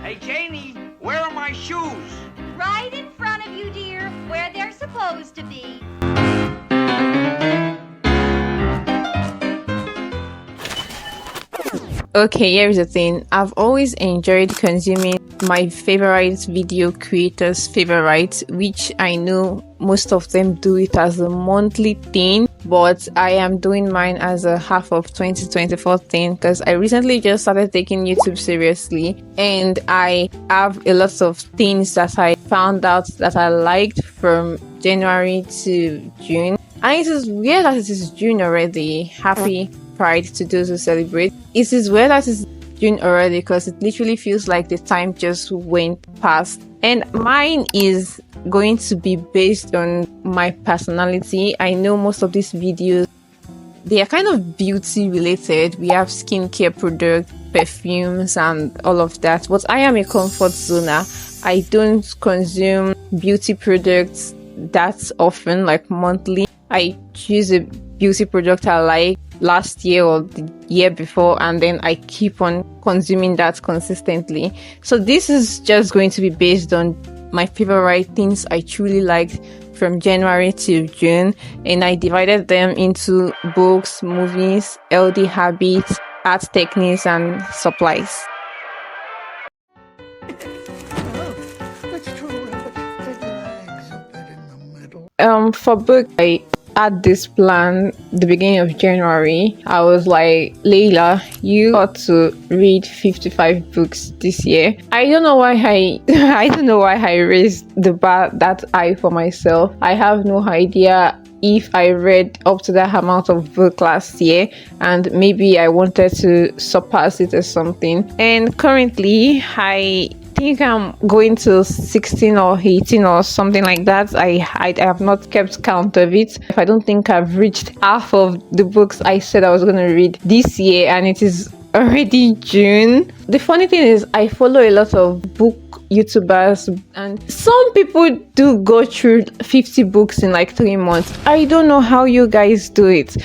Hey, Janie, where are my shoes? Right in front of you, dear, where they're supposed to be. Okay, here's the thing. I've always enjoyed consuming my favorite video creators' favorites, which I know most of them do it as a monthly thing, but I am doing mine as a half of 2024 thing because I recently just started taking YouTube seriously, and I have a lot of things that I found out that I liked from January to June. And it is weird that it is June already. Happy Pride to those who celebrate. It is weird that it's June already because it literally feels like the time just went past. And mine is going to be based on my personality. I know most of these videos, they are kind of beauty related. We have skincare products, perfumes and all of that. But I am a comfort zoner. I don't consume beauty products that often, like monthly. I choose a beauty product I like last year or the year before, and then I keep on consuming that consistently. So this is just going to be based on my favorite things I truly liked from January to June, and I divided them into books, movies, healthy habits, art techniques, and supplies. For book, I had this plan the beginning of January. I was like, Layla, you ought to read 55 books this year. I don't know why I raised the bar that high for myself. I have no idea if I read up to that amount of book last year, and maybe I wanted to surpass it or something. And currently I think I'm going to 16 or 18 or something like that. I have not kept count of it. I don't think I've reached half of the books I said I was going to read this year, and it is already June. The funny thing is I follow a lot of book YouTubers, and some people do go through 50 books in like 3 months. I don't know how you guys do it.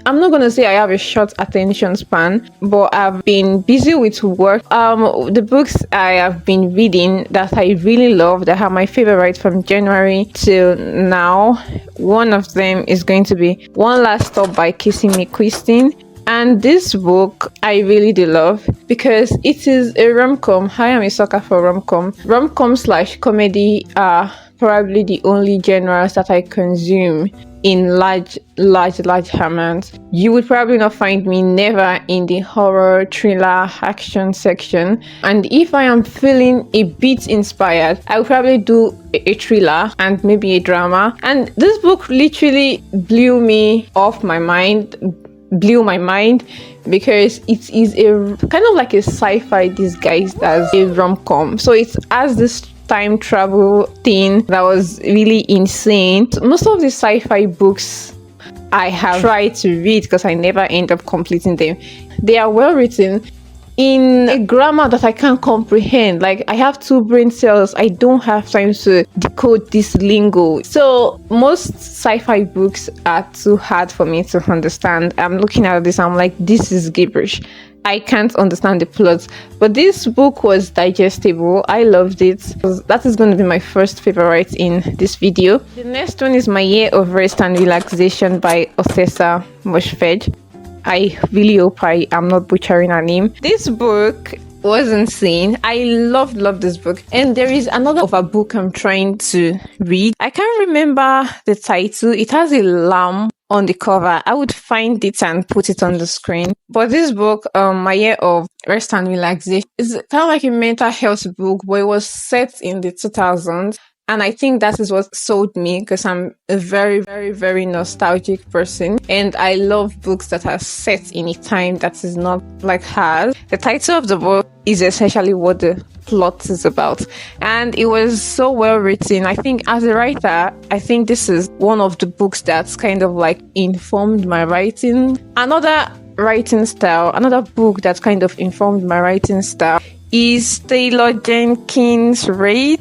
I'm not gonna say I have a short attention span, but I've been busy with work. The books I have been reading that I really love, that are my favorite from January till now, one of them is going to be One Last Stop by Kissing Me Christine. And this book I really do love because it is a rom-com. I am a sucker for rom-com. Rom-com/comedy are probably the only genres that I consume in large amounts. You would probably not find me never in the horror, thriller, action section. And if I am feeling a bit inspired, I would probably do a thriller and maybe a drama. And this book literally blew my mind because it is a kind of like a sci-fi disguised as a rom-com. So it has this time travel thing that was really insane. Most of the sci-fi books I have tried to read because I never end up completing them. They are well written in a grammar that I can't comprehend. Like, I have 2 brain cells. I don't have time to decode this lingo. So most sci-fi books are too hard for me to understand. I'm looking at this, I'm like, this is gibberish. I can't understand the plot. But this book was digestible. I loved it. That is going to be my first favorite in this video. The next one is My Year of Rest and Relaxation by Odessa Moshfegh. I really hope I am not butchering her name. This book was insane. I loved this book. And there is another of a book I'm trying to read. I can't remember the title. It has a lamb on the cover. I would find it and put it on the screen. But this book, My Year of Rest and Relaxation, is kind of like a mental health book, but it was set in the 2000s. And I think that is what sold me because I'm a very, very, very nostalgic person. And I love books that are set in a time that is not like hers. The title of the book is essentially what the plot is about. And it was so well written. I think as a writer, I think this is one of the books that's kind of like informed my writing. Another book that's kind of informed my writing style is Taylor Jenkins Reid.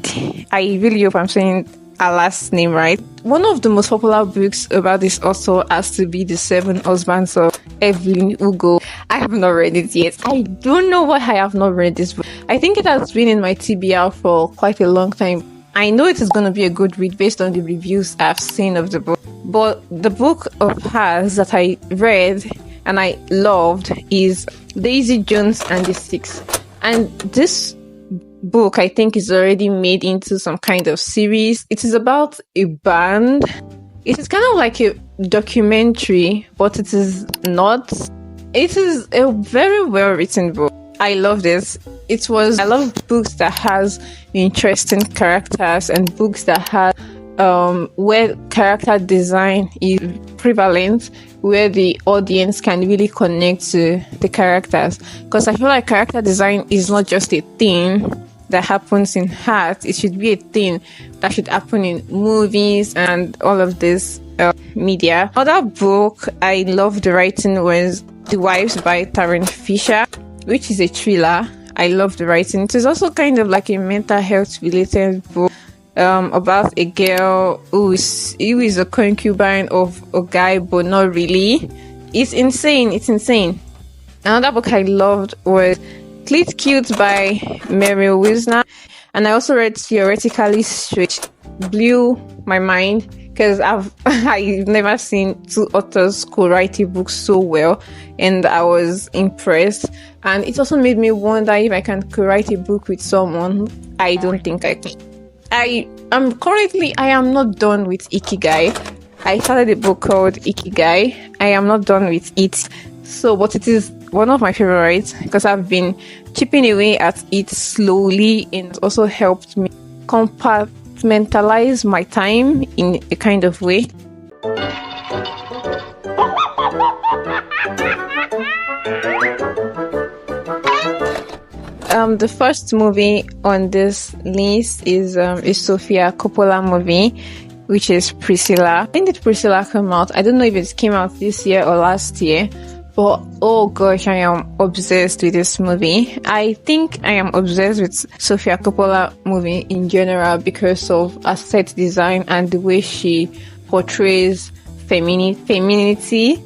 I really hope I'm saying her last name right. One of the most popular books about this author has to be The 7 Husbands of Evelyn Hugo. I have not read it yet. I don't know why I have not read this book. I think it has been in my TBR for quite a long time. I know it is going to be a good read based on the reviews I've seen of the book. But the book of hers that I read and I loved is Daisy Jones and the Six. And this book, I think, is already made into some kind of series. It is about a band. It is kind of like a documentary, but it is not. It is a very well written book. I love this. I love books that has interesting characters and books that have where character design is prevalent, where the audience can really connect to the characters. Because I feel like character design is not just a thing that happens in art. It should be a thing that should happen in movies and all of this media. Other book I love the writing was The Wives by Taryn Fisher, which is a thriller. I love the writing. It is also kind of like a mental health related book about a girl who is a concubine of a guy, but not really. It's insane. Another book I loved was Clit Cute by Muriel Wisner, and I also read Theoretically Straight. Blew my mind because I've never seen two authors co-write a book so well, and I was impressed. And it also made me wonder if I can co-write a book with someone. I don't think I can. I am not done with Ikigai. I started a book called Ikigai. I am not done with it. So, but it is one of my favorites because I've been chipping away at it slowly, and it also helped me compartmentalize my time in a kind of way. The first movie on this list is a Sofia Coppola movie, which is Priscilla. When did Priscilla come out? I don't know if it came out this year or last year, but oh gosh, I am obsessed with this movie. I think I am obsessed with Sofia Coppola movie in general because of her set design and the way she portrays femininity.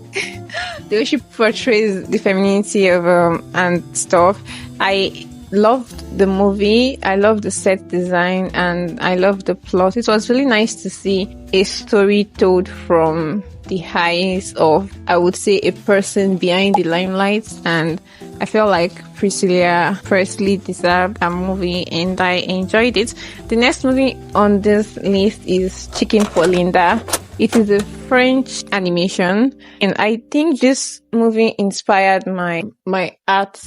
The way she portrays the femininity of and stuff. I loved the movie. I loved the set design and I loved the plot. It was really nice to see a story told from the eyes of, I would say, a person behind the limelight, and I felt like Priscilla Presley deserved a movie and I enjoyed it. The next movie on this list is Chicken for Linda. It is a French animation, and I think this movie inspired my art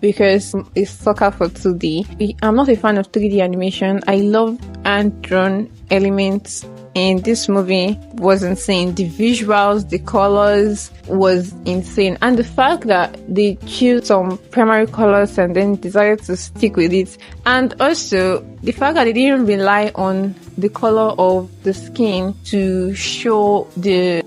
because it's soccer for 2D. I'm not a fan of 3D animation. I love hand-drawn elements, and this movie was insane. The visuals, the colors was insane, and the fact that they choose some primary colors and then decided to stick with it, and also the fact that they didn't rely on the color of the skin to show the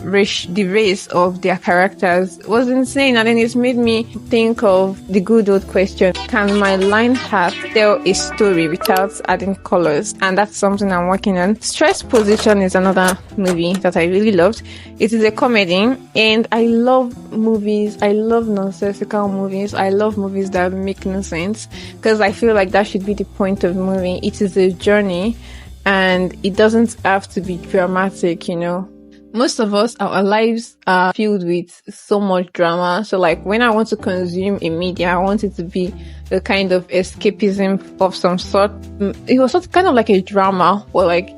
race of their characters was insane. And then it made me think of the good old question: can my line art tell a story without adding colors? And that's something I'm working on. Stress Position is another movie that I really loved. It is a comedy, and I love movies. I love nonsensical movies. I love movies that make no sense because I feel like that should be the point of the movie. It is a journey, and it doesn't have to be dramatic, you know. Most of us, our lives are filled with so much drama. So like when I want to consume a media, I want it to be a kind of escapism of some sort. It was kind of like a drama, or like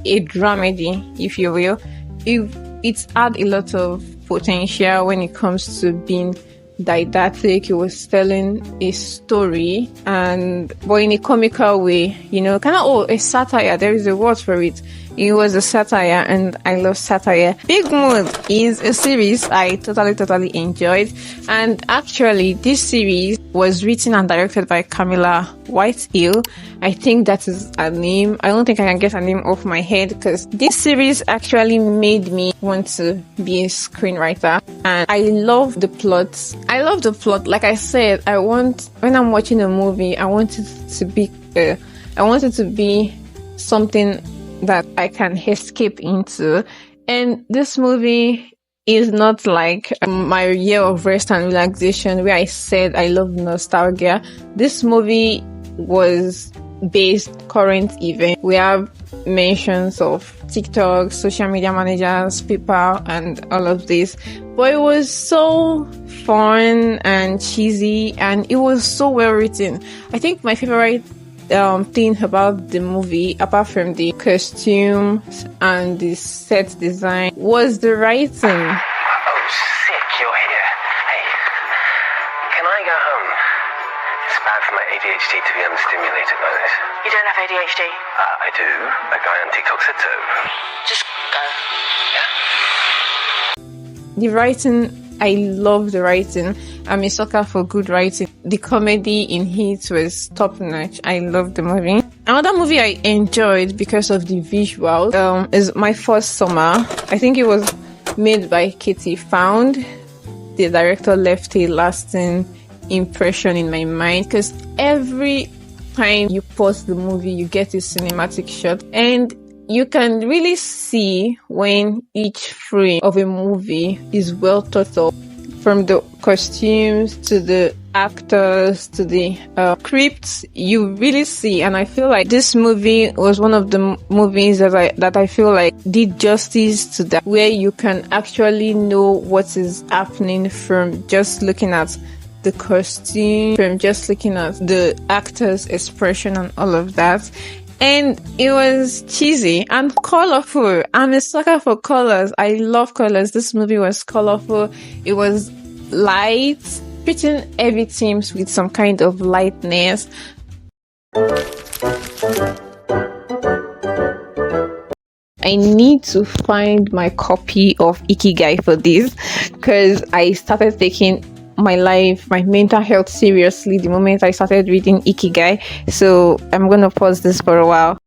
a dramedy, if you will. It's had a lot of potential when it comes to being didactic. It was telling a story, but in a comical way, you know, kind of a satire. There is a word for it. It was a satire, and I love satire. Big Mood is a series I totally enjoyed, and actually this series was written and directed by Camilla Whitehill. I think that is her name. I don't think I can get her name off my head because this series actually made me want to be a screenwriter, and I love the plot. Like I said, when I'm watching a movie, I want it to be something that I can escape into. And this movie is not like my year of rest and relaxation where I said I love nostalgia. This movie was based current event. We have mentions of TikTok, social media managers, PayPal, and all of this. But it was so fun and cheesy, and it was so well written. I think my favorite thing about the movie, apart from the costumes and the set design, was the writing. Oh, sick, you're here. Hey, can I go home? It's bad for my ADHD to be unstimulated by this. You don't have ADHD? I do. A guy on TikTok said so. Just go. Yeah? The writing, I love the writing. I'm a sucker for good writing. The comedy in it was top notch. I love the movie. Another movie I enjoyed because of the visuals is My First Summer. I think it was made by Katie Found. The director left a lasting impression in my mind because every time you pause the movie, you get a cinematic shot, and you can really see when each frame of a movie is well thought of, from the costumes to the actors to the scripts. You really see, and I feel like this movie was one of the movies that I feel like did justice to that, where you can actually know what is happening from just looking at the costume, from just looking at the actors' expression and all of that. And it was cheesy and colorful. I'm a sucker for colors. I love colors. This movie was colorful. It was light, treating every themes with some kind of lightness. I need to find my copy of Ikigai for this, because I started taking my life, my mental health seriously the moment I started reading Ikigai. So I'm gonna pause this for a while.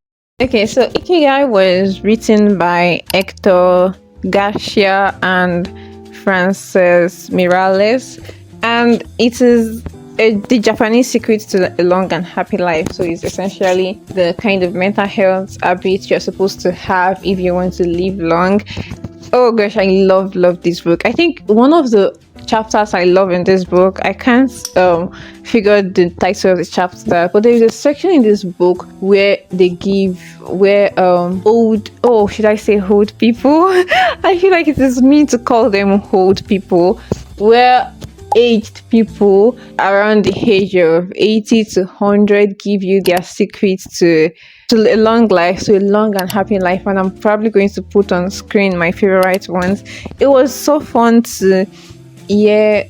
Okay, so Ikigai was written by Hector Garcia and Frances Miralles, and it is the Japanese secret to a long and happy life. So it's essentially the kind of mental health habits you're supposed to have if you want to live long. Oh gosh, I love this book. I think one of the chapters I love in this book, I can't figure the title of the chapter, but there is a section in this book where they give old people I feel like it is mean to call them old people, where aged people around the age of 80 to 100 give you their secrets to a long life, to a long and happy life. And I'm probably going to put on screen my favorite ones. It was so fun to hear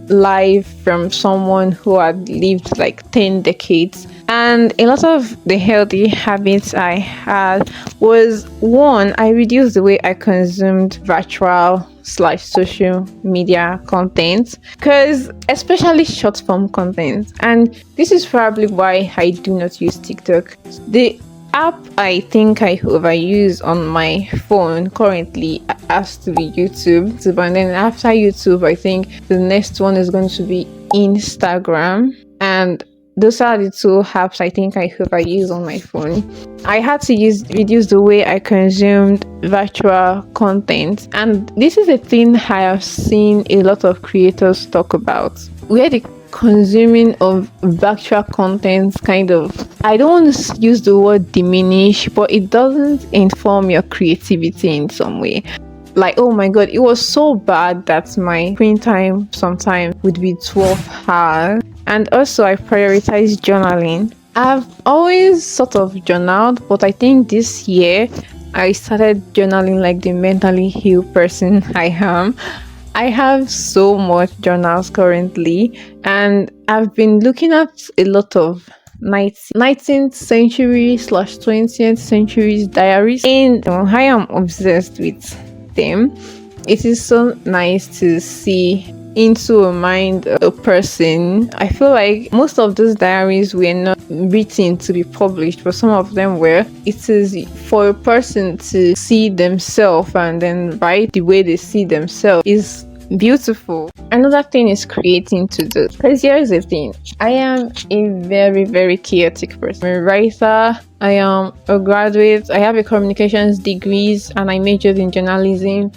live from someone who had lived like 10 decades. And a lot of the healthy habits I had was, one, I reduced the way I consumed virtual/social media content, because especially short form content. And this is probably why I do not use TikTok. The app I think I overuse on my phone currently has to be YouTube. And then after YouTube, I think the next one is going to be Instagram. And those are the two apps I think I overuse on my phone. I had to reduce the way I consumed virtual content. And this is a thing I have seen a lot of creators talk about, where the consuming of virtual content kind of, I don't want to use the word diminish, but it doesn't inform your creativity in some way. Like, oh my god, it was so bad that my screen time sometimes would be 12 hours. And also I prioritize journaling. I've always sort of journaled, but I think this year I started journaling like the mentally healed person I am. I have so much journals currently, and I've been looking at a lot of 19th century / 20th century diaries, and I am obsessed with them. It is so nice to see into a mind of a person. I feel like most of those diaries were not written to be published, but some of them were. It is for a person to see themselves and then write the way they see themselves is beautiful. Another thing is creating to do. Because here's the thing, I am a very, very chaotic person. I'm a writer, I am a graduate, I have a communications degrees, and I majored in journalism.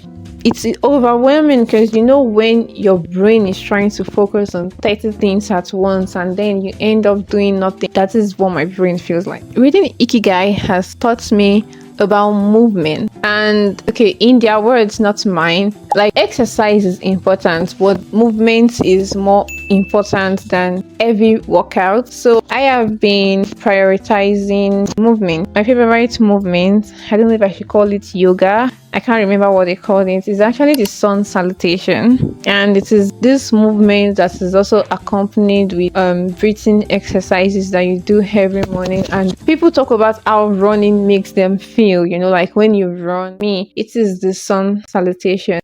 it's overwhelming because you know when your brain is trying to focus on 30 things at once and then you end up doing nothing. That is what my brain feels like. Reading Ikigai has taught me about movement, and okay, in their words, not mine, like exercise is important but movement is more important than every workout. So I have been prioritizing movement. My favorite movement, I don't know if I should call it yoga, I can't remember what they call it. It's actually the sun salutation, and it is this movement that is also accompanied with breathing exercises that you do every morning. And people talk about how running makes them feel, you know, like when you run. Me, it is the sun salutation.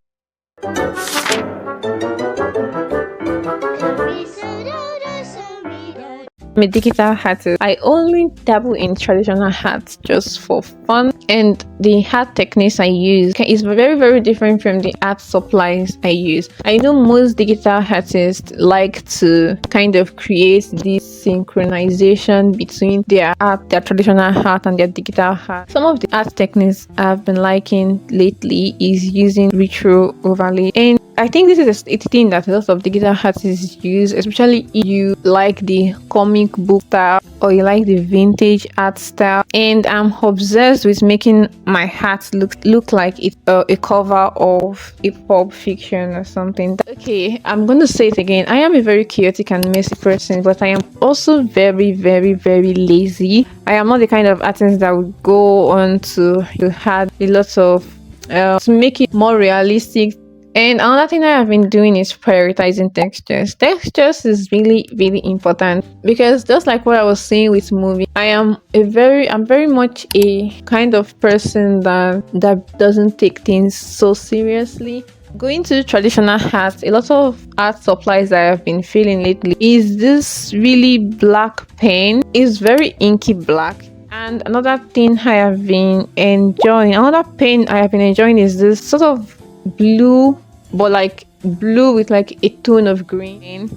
I'm a digital artist. I only dabble in traditional hats just for fun, and the hat techniques I use is very, very different from the art supplies I use. I know most digital artists like to kind of create this synchronization between their art, their traditional art, and their digital art. Some of the art techniques I've been liking lately is using retro overlay, and I think this is a thing that a lot of digital artists use, especially if you like the comic book style or you like the vintage art style. And I'm obsessed with making my hat look like it's a cover of a pulp fiction or something. Okay, I'm going to say it again. I am a very chaotic and messy person, but I am also very, very, very lazy. I am not the kind of artist that would go on to add a lot of to make it more realistic. And another thing I have been doing is prioritizing textures. Textures is really, really important because just like what I was saying with movie, I'm very much a kind of person that doesn't take things so seriously. Going to traditional art, a lot of art supplies that I have been feeling lately is this really black pen. It's very inky black. And another thing I have been enjoying, another pen I have been enjoying is this sort of blue, but like blue with like a tone of green.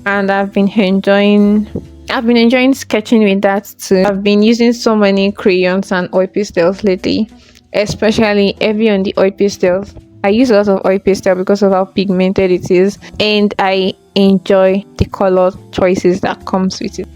And I've been enjoying sketching with that too. I've been using so many crayons and oil pastels lately, especially heavy on the oil pastels. I use a lot of oil pastel because of how pigmented it is, and I enjoy the color choices that comes with it.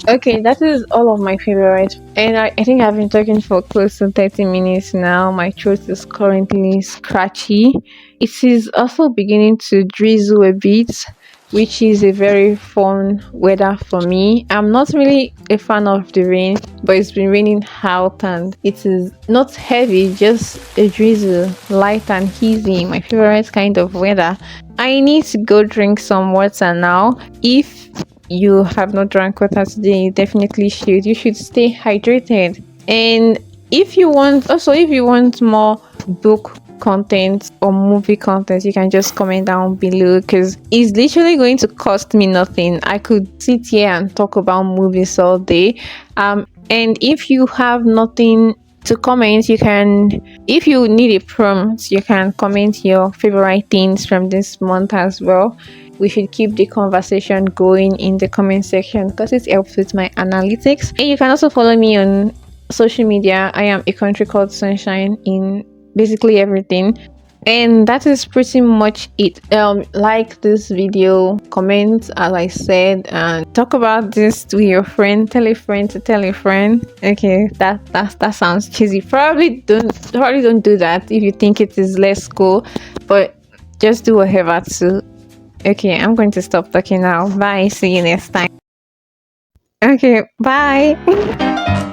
Okay, that is all of my favorites, and I think I've been talking for close to 30 minutes now. My throat is currently scratchy. It is also beginning to drizzle a bit, which is a very fun weather for me. I'm not really a fan of the rain, but it's been raining out and it is not heavy, just a drizzle, light and easy. My favorite kind of weather. I need to go drink some water now. If you have not drank water today, you definitely should. You should stay hydrated. And if you want more book content or movie content, you can just comment down below, because it's literally going to cost me nothing. I could sit here and talk about movies all day. And if you have nothing to comment, you can, if you need a prompt, you can comment your favorite things from this month as well. We should keep the conversation going in the comment section because it helps with my analytics. And you can also follow me on social media. I am a country called Sunshine in basically everything. And that is pretty much it. Like this video, comment as I said, and talk about this to your friend. Tell a friend to tell a friend. Okay, that sounds cheesy. Probably don't do that if you think it is less cool, but just do whatever to. Okay, I'm going to stop talking now. Bye. See you next time. Okay, bye.